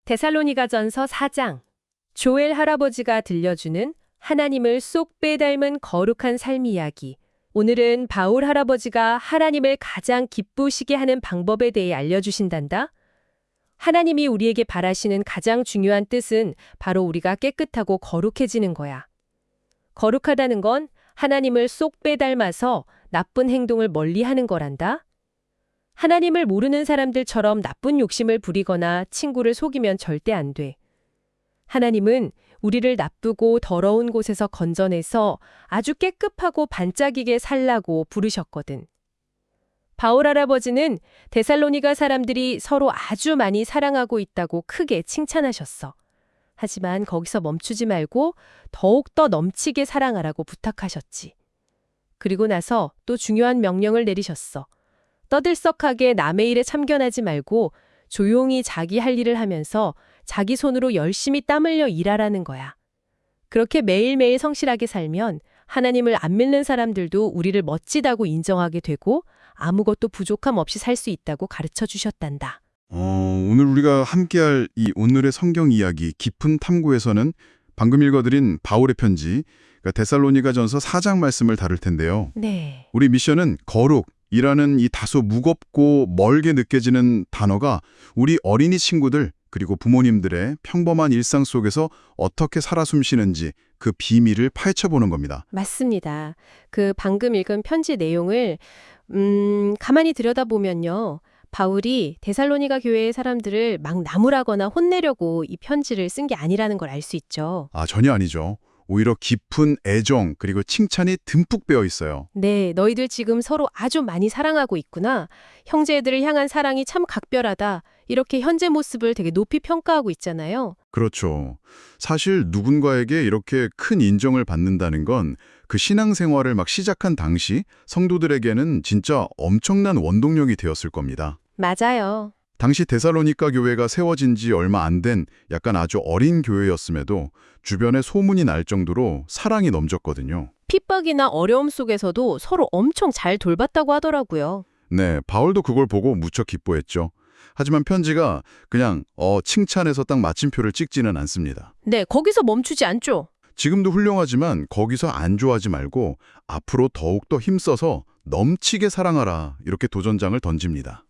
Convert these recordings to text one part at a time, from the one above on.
데살로니가전서 4장. 조엘 할아버지가 들려주는 하나님을 쏙 빼닮은 거룩한 삶 이야기. 오늘은 바울 할아버지가 하나님을 가장 기쁘시게 하는 방법에 대해 알려주신단다. 하나님이 우리에게 바라시는 가장 중요한 뜻은 바로 우리가 깨끗하고 거룩해지는 거야. 거룩하다는 건 하나님을 쏙 빼닮아서 나쁜 행동을 멀리하는 거란다. 하나님을 모르는 사람들처럼 나쁜 욕심을 부리거나 친구를 속이면 절대 안 돼. 하나님은 우리를 나쁘고 더러운 곳에서 건져내서 아주 깨끗하고 반짝이게 살라고 부르셨거든. 바울 할아버지는 데살로니가 사람들이 서로 아주 많이 사랑하고 있다고 크게 칭찬하셨어. 하지만 거기서 멈추지 말고 더욱더 넘치게 사랑하라고 부탁하셨지. 그리고 나서 또 중요한 명령을 내리셨어. 떠들썩하게 남의 일에 참견하지 말고 조용히 자기 할 일을 하면서 자기 손으로 열심히 땀 흘려 일하라는 거야. 그렇게 매일매일 성실하게 살면 하나님을 안 믿는 사람들도 우리를 멋지다고 인정하게 되고 아무것도 부족함 없이 살 수 있다고 가르쳐 주셨단다. 오늘 우리가 함께할 이 오늘의 성경 이야기 깊은 탐구에서는 방금 읽어드린 바울의 편지, 그러니까 데살로니가전서 4장 말씀을 다룰 텐데요. 네. 우리 미션은 거룩이라는 이 다소 무겁고 멀게 느껴지는 단어가 우리 어린이 친구들 그리고 부모님들의 평범한 일상 속에서 어떻게 살아 숨쉬는지 그 비밀을 파헤쳐보는 겁니다. 맞습니다. 그 방금 읽은 편지 내용을 가만히 들여다보면요. 바울이 데살로니가 교회의 사람들을 막 나무라거나 혼내려고 이 편지를 쓴 게 아니라는 걸 알 수 있죠. 전혀 아니죠. 오히려 깊은 애정 그리고 칭찬이 듬뿍 배어 있어요. 네, 너희들 지금 서로 아주 많이 사랑하고 있구나. 형제들을 향한 사랑이 참 각별하다. 이렇게 현재 모습을 되게 높이 평가하고 있잖아요. 그렇죠. 사실 누군가에게 이렇게 큰 인정을 받는다는 건 그 신앙생활을 막 시작한 당시 성도들에게는 진짜 엄청난 원동력이 되었을 겁니다. 맞아요. 당시 데살로니가 교회가 세워진 지 얼마 안 된 약간 아주 어린 교회였음에도 주변에 소문이 날 정도로 사랑이 넘쳤거든요. 핍박이나 어려움 속에서도 서로 엄청 잘 돌봤다고 하더라고요. 네, 바울도 그걸 보고 무척 기뻐했죠. 하지만 편지가 그냥 칭찬해서 딱 마침표를 찍지는 않습니다. 네, 거기서 멈추지 않죠. 지금도 훌륭하지만 거기서 안주하지 말고 앞으로 더욱더 힘써서 넘치게 사랑하라 이렇게 도전장을 던집니다.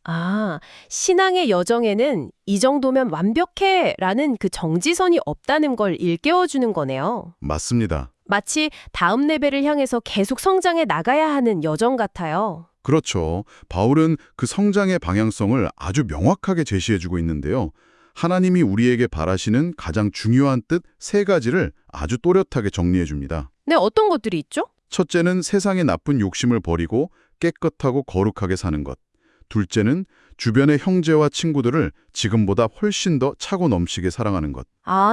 신앙의 여정에는 이 정도면 완벽해 라는 그 정지선이 없다는 걸 일깨워주는 거네요. 맞습니다. 마치 다음 레벨을 향해서 계속 성장해 나가야 하는 여정 같아요. 그렇죠. 바울은 그 성장의 방향성을 아주 명확하게 제시해주고 있는데요. 하나님이 우리에게 바라시는 가장 중요한 뜻 3가지를 아주 또렷하게 정리해줍니다. 네, 어떤 것들이 있죠? 첫째는 세상의 나쁜 욕심을 버리고 깨끗하고 거룩하게 사는 것. 둘째는 주변의 형제와 친구들을 지금보다 훨씬 더 차고 넘치게 사랑하는 것.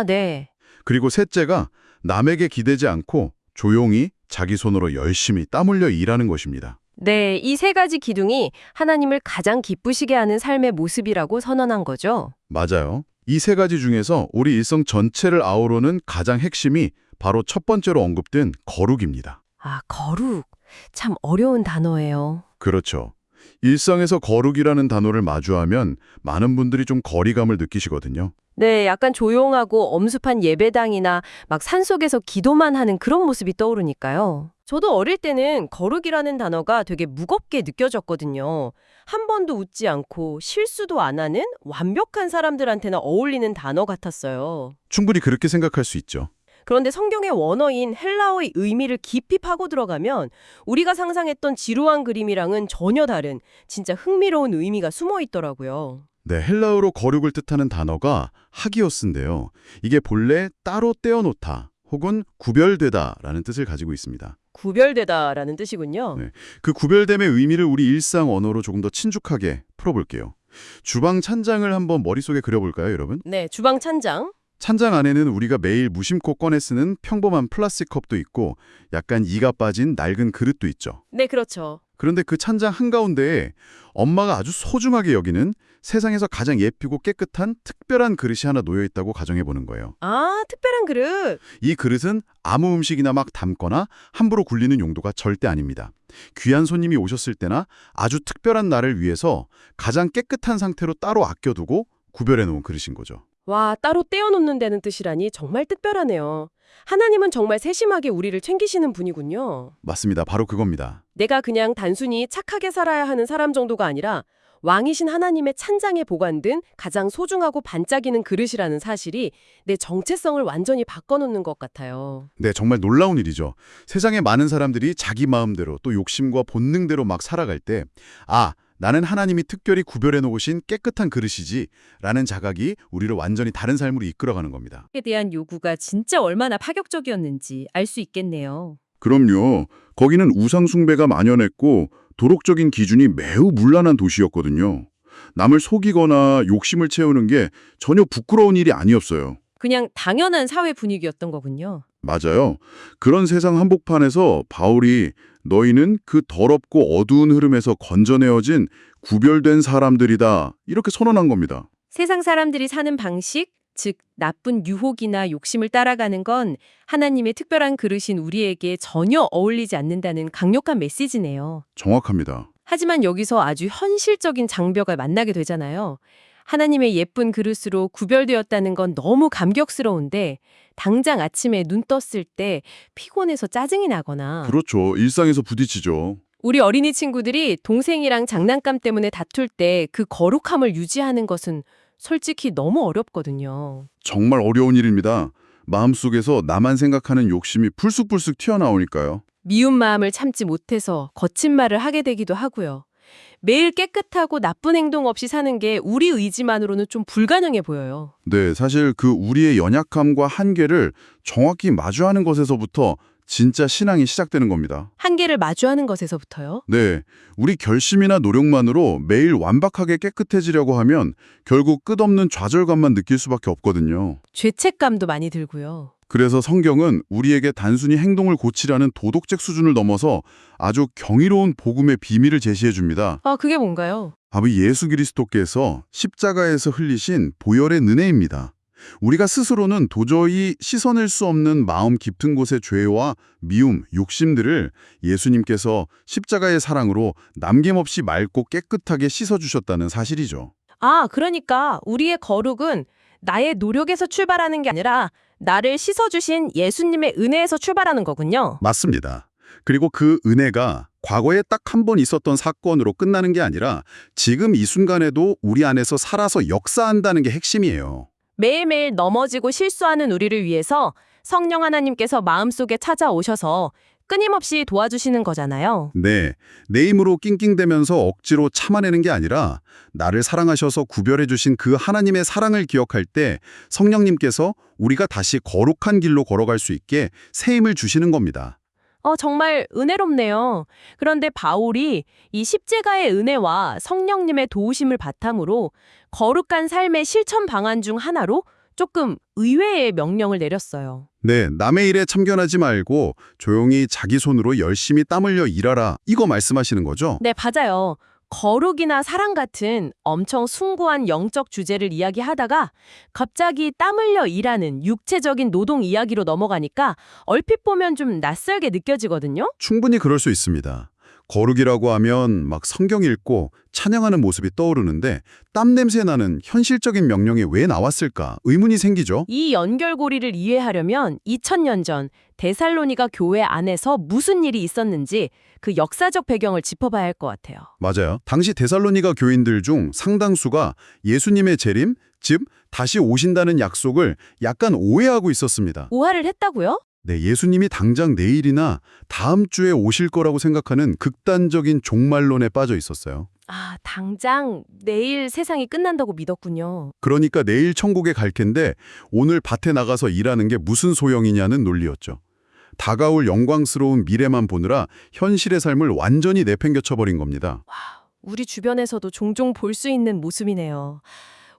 네. 그리고 셋째가 남에게 기대지 않고 조용히 자기 손으로 열심히 땀 흘려 일하는 것입니다. 네, 이 3가지 기둥이 하나님을 가장 기쁘시게 하는 삶의 모습이라고 선언한 거죠. 맞아요. 이 3가지 중에서 우리 일성 전체를 아우르는 가장 핵심이 바로 첫 번째로 언급된 거룩입니다. 거룩. 참 어려운 단어예요. 그렇죠. 일상에서 거룩이라는 단어를 마주하면 많은 분들이 좀 거리감을 느끼시거든요. 네, 약간 조용하고 엄습한 예배당이나 막 산속에서 기도만 하는 그런 모습이 떠오르니까요. 저도 어릴 때는 거룩이라는 단어가 되게 무겁게 느껴졌거든요. 한 번도 웃지 않고 실수도 안 하는 완벽한 사람들한테나 어울리는 단어 같았어요. 충분히 그렇게 생각할 수 있죠. 그런데 성경의 원어인 헬라어의 의미를 깊이 파고 들어가면 우리가 상상했던 지루한 그림이랑은 전혀 다른 진짜 흥미로운 의미가 숨어 있더라고요. 네, 헬라어로 거룩을 뜻하는 단어가 하기오스인데요. 이게 본래 따로 떼어놓다 혹은 구별되다라는 뜻을 가지고 있습니다. 구별되다라는 뜻이군요. 네, 그 구별됨의 의미를 우리 일상 언어로 조금 더 친숙하게 풀어볼게요. 주방 찬장을 한번 머릿속에 그려볼까요, 여러분? 네, 주방 찬장. 찬장 안에는 우리가 매일 무심코 꺼내 쓰는 평범한 플라스틱 컵도 있고 약간 이가 빠진 낡은 그릇도 있죠. 네, 그렇죠. 그런데 그 찬장 한가운데에 엄마가 아주 소중하게 여기는 세상에서 가장 예쁘고 깨끗한 특별한 그릇이 하나 놓여 있다고 가정해보는 거예요. 특별한 그릇. 이 그릇은 아무 음식이나 막 담거나 함부로 굴리는 용도가 절대 아닙니다. 귀한 손님이 오셨을 때나 아주 특별한 날을 위해서 가장 깨끗한 상태로 따로 아껴두고 구별해 놓은 그릇인 거죠. 와, 따로 떼어놓는다는 뜻이라니 정말 특별하네요. 하나님은 정말 세심하게 우리를 챙기시는 분이군요. 맞습니다. 바로 그겁니다. 내가 그냥 단순히 착하게 살아야 하는 사람 정도가 아니라 왕이신 하나님의 찬장에 보관된 가장 소중하고 반짝이는 그릇이라는 사실이 내 정체성을 완전히 바꿔놓는 것 같아요. 네, 정말 놀라운 일이죠. 세상에 많은 사람들이 자기 마음대로 또 욕심과 본능대로 막 살아갈 때, 아, 나는 하나님이 특별히 구별해 놓으신 깨끗한 그릇이지 라는 자각이 우리를 완전히 다른 삶으로 이끌어가는 겁니다. 에 대한 요구가 진짜 얼마나 파격적이었는지 알 수 있겠네요. 그럼요. 거기는 우상 숭배가 만연했고 도덕적인 기준이 매우 문란한 도시였거든요. 남을 속이거나 욕심을 채우는 게 전혀 부끄러운 일이 아니었어요. 그냥 당연한 사회 분위기였던 거군요. 맞아요. 그런 세상 한복판에서 바울이 너희는 그 더럽고 어두운 흐름에서 건져내어진 구별된 사람들이다. 이렇게 선언한 겁니다. 세상 사람들이 사는 방식, 즉 나쁜 유혹이나 욕심을 따라가는 건 하나님의 특별한 그릇인 우리에게 전혀 어울리지 않는다는 강력한 메시지네요. 정확합니다. 하지만 여기서 아주 현실적인 장벽을 만나게 되잖아요. 하나님의 예쁜 그릇으로 구별되었다는 건 너무 감격스러운데 당장 아침에 눈 떴을 때 피곤해서 짜증이 나거나 그렇죠. 일상에서 부딪히죠. 우리 어린이 친구들이 동생이랑 장난감 때문에 다툴 때 그 거룩함을 유지하는 것은 솔직히 너무 어렵거든요. 정말 어려운 일입니다. 마음속에서 나만 생각하는 욕심이 불쑥불쑥 튀어나오니까요. 미운 마음을 참지 못해서 거친 말을 하게 되기도 하고요. 매일 깨끗하고 나쁜 행동 없이 사는 게 우리 의지만으로는 좀 불가능해 보여요. 네, 사실 그 우리의 연약함과 한계를 정확히 마주하는 것에서부터 진짜 신앙이 시작되는 겁니다. 한계를 마주하는 것에서부터요. 네, 우리 결심이나 노력만으로 매일 완벽하게 깨끗해지려고 하면 결국 끝없는 좌절감만 느낄 수밖에 없거든요. 죄책감도 많이 들고요. 그래서 성경은 우리에게 단순히 행동을 고치라는 도덕적 수준을 넘어서 아주 경이로운 복음의 비밀을 제시해 줍니다. 아, 그게 뭔가요? 바로 예수 그리스도께서 십자가에서 흘리신 보혈의 은혜입니다. 우리가 스스로는 도저히 씻어낼 수 없는 마음 깊은 곳의 죄와 미움, 욕심들을 예수님께서 십자가의 사랑으로 남김없이 맑고 깨끗하게 씻어주셨다는 사실이죠. 아, 그러니까 우리의 거룩은 나의 노력에서 출발하는 게 아니라 나를 씻어주신 예수님의 은혜에서 출발하는 거군요. 맞습니다. 그리고 그 은혜가 과거에 딱 한 번 있었던 사건으로 끝나는 게 아니라 지금 이 순간에도 우리 안에서 살아서 역사한다는 게 핵심이에요. 매일매일 넘어지고 실수하는 우리를 위해서 성령 하나님께서 마음속에 찾아오셔서 끊임없이 도와주시는 거잖아요. 네, 내 힘으로 낑낑대면서 억지로 참아내는 게 아니라 나를 사랑하셔서 구별해 주신 그 하나님의 사랑을 기억할 때 성령님께서 우리가 다시 거룩한 길로 걸어갈 수 있게 새 힘을 주시는 겁니다. 정말 은혜롭네요. 그런데 바울이 이 십자가의 은혜와 성령님의 도우심을 바탕으로 거룩한 삶의 실천 방안 중 하나로 조금 의외의 명령을 내렸어요. 네, 남의 일에 참견하지 말고 조용히 자기 손으로 열심히 땀 흘려 일하라. 이거 말씀하시는 거죠? 네, 맞아요. 거룩이나 사랑 같은 엄청 숭고한 영적 주제를 이야기하다가 갑자기 땀 흘려 일하는 육체적인 노동 이야기로 넘어가니까 얼핏 보면 좀 낯설게 느껴지거든요. 충분히 그럴 수 있습니다. 거룩이라고 하면 막 성경 읽고 찬양하는 모습이 떠오르는데 땀 냄새 나는 현실적인 명령이 왜 나왔을까 의문이 생기죠. 이 연결고리를 이해하려면 2000년 전 데살로니가 교회 안에서 무슨 일이 있었는지 그 역사적 배경을 짚어봐야 할 것 같아요. 맞아요. 당시 데살로니가 교인들 중 상당수가 예수님의 재림, 즉 다시 오신다는 약속을 약간 오해하고 있었습니다. 오해를 했다고요? 네, 예수님이 당장 내일이나 다음 주에 오실 거라고 생각하는 극단적인 종말론에 빠져 있었어요. 아, 당장 내일 세상이 끝난다고 믿었군요. 그러니까 내일 천국에 갈 텐데 오늘 밭에 나가서 일하는 게 무슨 소용이냐는 논리였죠. 다가올 영광스러운 미래만 보느라 현실의 삶을 완전히 내팽겨쳐버린 겁니다. 우리 주변에서도 종종 볼 수 있는 모습이네요.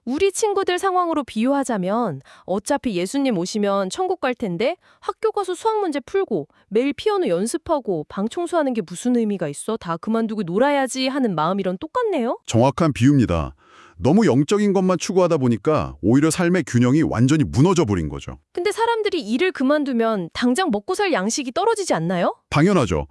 우리 친구들 상황으로 비유하자면 어차피 예수님 오시면 천국 갈 텐데 학교 가서 수학 문제 풀고 매일 피아노 연습하고 방 청소하는 게 무슨 의미가 있어? 다 그만두고 놀아야지 하는 마음이랑 똑같네요? 정확한 비유입니다. 너무 영적인 것만 추구하다 보니까 오히려 삶의 균형이 완전히 무너져 버린 거죠. 근데 사람들이 일을 그만두면 당장 먹고 살 양식이 떨어지지 않나요? 당연하죠.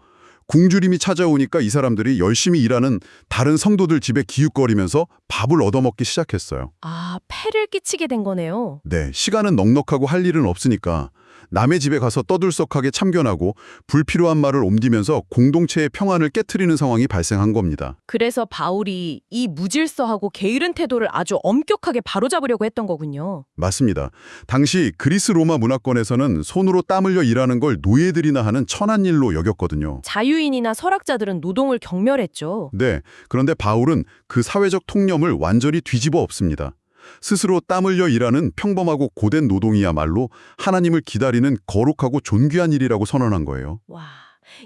굶주림이 찾아오니까 이 사람들이 열심히 일하는 다른 성도들 집에 기웃거리면서 밥을 얻어먹기 시작했어요. 아, 폐를 끼치게 된 거네요. 네, 시간은 넉넉하고 할 일은 없으니까 남의 집에 가서 떠들썩하게 참견하고 불필요한 말을 옮기면서 공동체의 평안을 깨트리는 상황이 발생한 겁니다. 그래서 바울이 이 무질서하고 게으른 태도를 아주 엄격하게 바로잡으려고 했던 거군요. 맞습니다. 당시 그리스 로마 문화권에서는 손으로 땀 흘려 일하는 걸 노예들이나 하는 천한 일로 여겼거든요. 자유인이나 설학자들은 노동을 경멸했죠. 네, 그런데 바울은 그 사회적 통념을 완전히 뒤집어 엎습니다. 스스로 땀 흘려 일하는 평범하고 고된 노동이야말로 하나님을 기다리는 거룩하고 존귀한 일이라고 선언한 거예요. 와,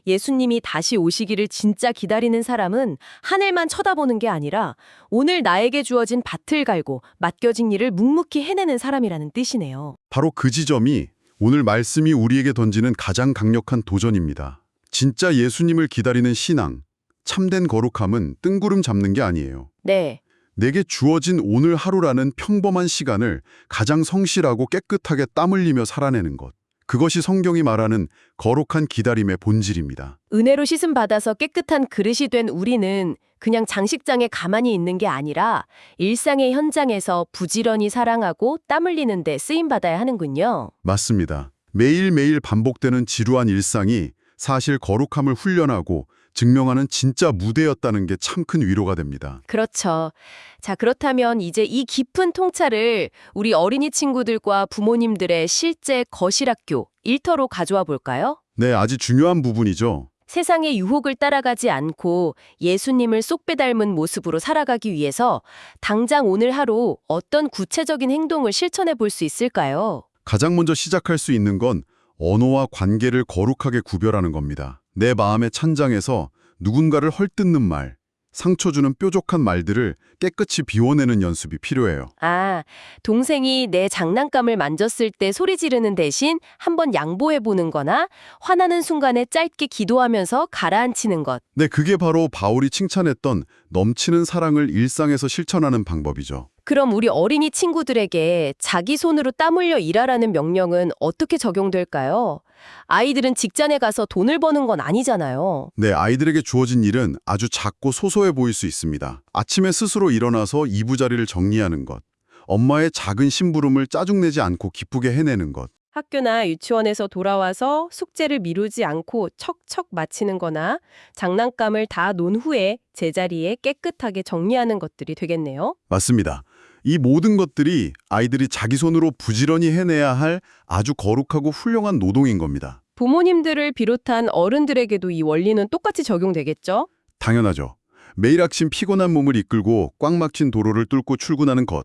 예수님이 다시 오시기를 진짜 기다리는 사람은 하늘만 쳐다보는 게 아니라 오늘 나에게 주어진 밭을 갈고 맡겨진 일을 묵묵히 해내는 사람이라는 뜻이네요. 바로 그 지점이 오늘 말씀이 우리에게 던지는 가장 강력한 도전입니다. 진짜 예수님을 기다리는 신앙, 참된 거룩함은 뜬구름 잡는 게 아니에요. 네. 내게 주어진 오늘 하루라는 평범한 시간을 가장 성실하고 깨끗하게 땀 흘리며 살아내는 것. 그것이 성경이 말하는 거룩한 기다림의 본질입니다. 은혜로 씻음 받아서 깨끗한 그릇이 된 우리는 그냥 장식장에 가만히 있는 게 아니라 일상의 현장에서 부지런히 사랑하고 땀 흘리는 데 쓰임 받아야 하는군요. 맞습니다. 매일매일 반복되는 지루한 일상이 사실 거룩함을 훈련하고 증명하는 진짜 무대였다는 게 참 큰 위로가 됩니다. 그렇죠. 자, 그렇다면 이제 이 깊은 통찰을 우리 어린이 친구들과 부모님들의 실제 거실학교, 일터로 가져와 볼까요? 네, 아주 중요한 부분이죠. 세상의 유혹을 따라가지 않고 예수님을 쏙 빼닮은 모습으로 살아가기 위해서 당장 오늘 하루 어떤 구체적인 행동을 실천해 볼 수 있을까요? 가장 먼저 시작할 수 있는 건 언어와 관계를 거룩하게 구별하는 겁니다. 내 마음의 찬장에서 누군가를 헐뜯는 말, 상처 주는 뾰족한 말들을 깨끗이 비워내는 연습이 필요해요. 아, 동생이 내 장난감을 만졌을 때 소리 지르는 대신 한번 양보해보는 거나 화나는 순간에 짧게 기도하면서 가라앉히는 것. 네, 그게 바로 바울이 칭찬했던 넘치는 사랑을 일상에서 실천하는 방법이죠. 그럼 우리 어린이 친구들에게 자기 손으로 땀 흘려 일하라는 명령은 어떻게 적용될까요? 아이들은 직장에 가서 돈을 버는 건 아니잖아요. 네, 아이들에게 주어진 일은 아주 작고 소소해 보일 수 있습니다. 아침에 스스로 일어나서 이부자리를 정리하는 것, 엄마의 작은 심부름을 짜증내지 않고 기쁘게 해내는 것, 학교나 유치원에서 돌아와서 숙제를 미루지 않고 척척 마치는 거나 장난감을 다 놓은 후에 제자리에 깨끗하게 정리하는 것들이 되겠네요. 맞습니다. 이 모든 것들이 아이들이 자기 손으로 부지런히 해내야 할 아주 거룩하고 훌륭한 노동인 겁니다. 부모님들을 비롯한 어른들에게도 이 원리는 똑같이 적용되겠죠? 당연하죠. 매일 아침 피곤한 몸을 이끌고 꽉 막힌 도로를 뚫고 출근하는 것,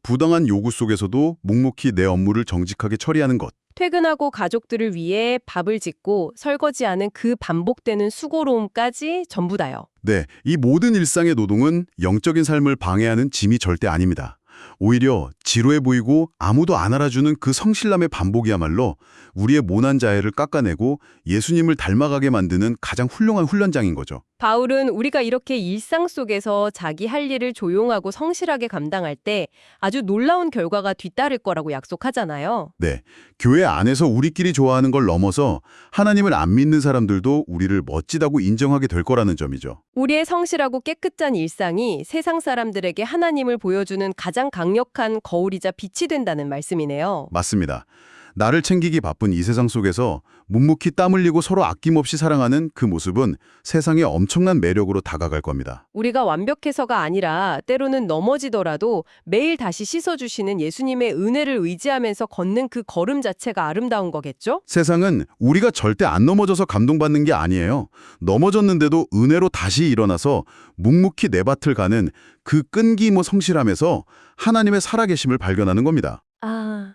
부당한 요구 속에서도 묵묵히 내 업무를 정직하게 처리하는 것, 퇴근하고 가족들을 위해 밥을 짓고 설거지하는 그 반복되는 수고로움까지 전부 다요. 네, 이 모든 일상의 노동은 영적인 삶을 방해하는 짐이 절대 아닙니다. 오히려 지루해 보이고 아무도 안 알아주는 그 성실남의 반복이야말로 우리의 모난 자애를 깎아내고 예수님을 닮아가게 만드는 가장 훌륭한 훈련장인 거죠. 바울은 우리가 이렇게 일상 속에서 자기 할 일을 조용하고 성실하게 감당할 때 아주 놀라운 결과가 뒤따를 거라고 약속하잖아요. 네, 교회 안에서 우리끼리 좋아하는 걸 넘어서 하나님을 안 믿는 사람들도 우리를 멋지다고 인정하게 될 거라는 점이죠. 우리의 성실하고 깨끗한 일상이 세상 사람들에게 하나님을 보여주는 가장 강력한 거울이자 빛이 된다는 말씀이네요. 맞습니다. 나를 챙기기 바쁜 이 세상 속에서 묵묵히 땀 흘리고 서로 아낌없이 사랑하는 그 모습은 세상에 엄청난 매력으로 다가갈 겁니다. 우리가 완벽해서가 아니라 때로는 넘어지더라도 매일 다시 씻어주시는 예수님의 은혜를 의지하면서 걷는 그 걸음 자체가 아름다운 거겠죠? 세상은 우리가 절대 안 넘어져서 감동받는 게 아니에요. 넘어졌는데도 은혜로 다시 일어나서 묵묵히 내 밭을 가는 그 끈기모 성실함에서 하나님의 살아계심을 발견하는 겁니다. 아,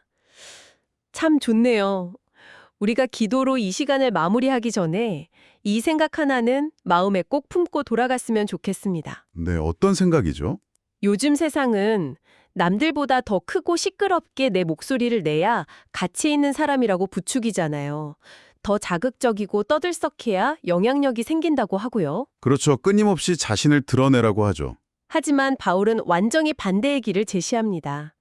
참 좋네요. 우리가 기도로 이 시간을 마무리하기 전에 이 생각 하나는 마음에 꼭 품고 돌아갔으면 좋겠습니다. 네, 어떤 생각이죠? 요즘 세상은 남들보다 더 크고 시끄럽게 내 목소리를 내야 가치 있는 사람이라고 부추기잖아요. 더 자극적이고 떠들썩해야 영향력이 생긴다고 하고요. 그렇죠. 끊임없이 자신을 드러내라고 하죠. 하지만 바울은 완전히 반대의 길을 제시합니다.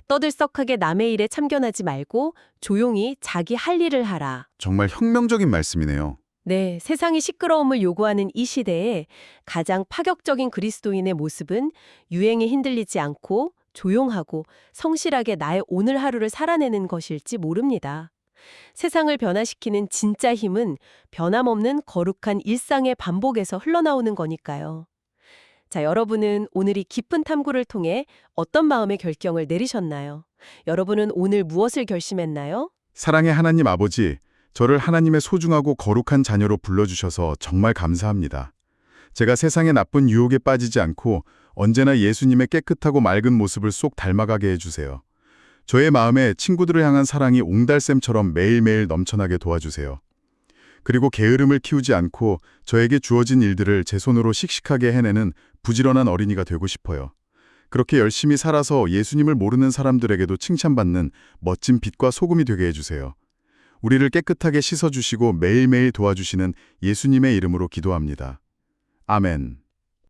떠들썩하게 남의 일에 참견하지 말고 조용히 자기 할 일을 하라. 정말 혁명적인 말씀이네요. 네, 세상이 시끄러움을 요구하는 이 시대에 가장 파격적인 그리스도인의 모습은 유행에 흔들리지 않고 조용하고 성실하게 나의 오늘 하루를 살아내는 것일지 모릅니다. 세상을 변화시키는 진짜 힘은 변함없는 거룩한 일상의 반복에서 흘러나오는 거니까요. 자, 여러분은 오늘 이 깊은 탐구를 통해 어떤 마음의 결정을 내리셨나요? 여러분은 오늘 무엇을 결심했나요? 사랑의 하나님 아버지, 저를 하나님의 소중하고 거룩한 자녀로 불러주셔서 정말 감사합니다. 제가 세상의 나쁜 유혹에 빠지지 않고 언제나 예수님의 깨끗하고 맑은 모습을 쏙 닮아가게 해주세요. 저의 마음에 친구들을 향한 사랑이 옹달샘처럼 매일매일 넘쳐나게 도와주세요. 그리고 게으름을 키우지 않고 저에게 주어진 일들을 제 손으로 씩씩하게 해내는 부지런한 어린이가 되고 싶어요. 그렇게 열심히 살아서 예수님을 모르는 사람들에게도 칭찬받는 멋진 빛과 소금이 되게 해주세요. 우리를 깨끗하게 씻어주시고 매일매일 도와주시는 예수님의 이름으로 기도합니다. 아멘.